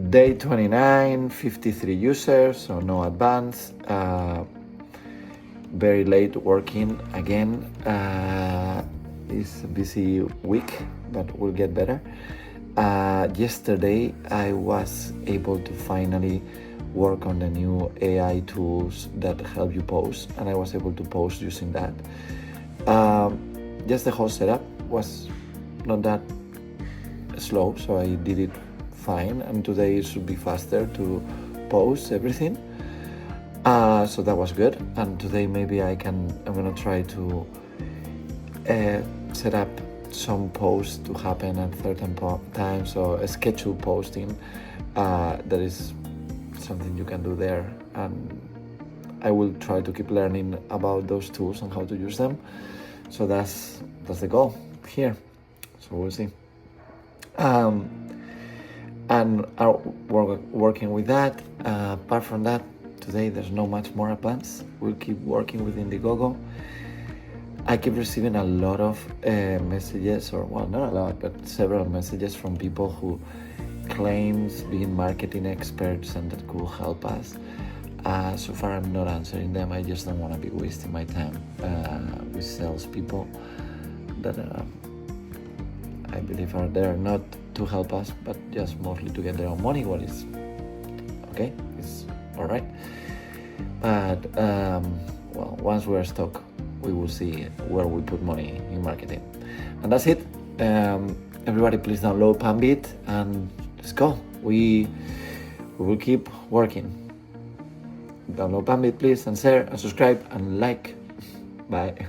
Day 29, 53 users, so no advance. Very late working again. It's a busy week, but we'll get better. Yesterday, I was able to finally work on the new AI tools that help you post, and I was able to post using that. Just the whole setup was not that slow, so I did it fine, and today it should be faster to post everything. So that was good, and today maybe I'm gonna try to set up some posts to happen at certain times, so a schedule posting. That is something you can do there, and I will try to keep learning about those tools and how to use them. So that's the goal here. So we'll see. And are working with that. Apart from that, today there's no much more advanced. We'll keep working with Indiegogo. I keep receiving a lot of messages, or well, not a lot, but several messages from people who claims being marketing experts and that could help us. So far I'm not answering them. I just don't want to be wasting my time with salespeople that I believe are there not to help us, but just mostly to get their own money. What is okay, it's all right. But well, once we're stuck, we will see where we put money in marketing. And that's it. Everybody please download Panbit and let's go. We will keep working. Download Panbit please, and share and subscribe and like. Bye.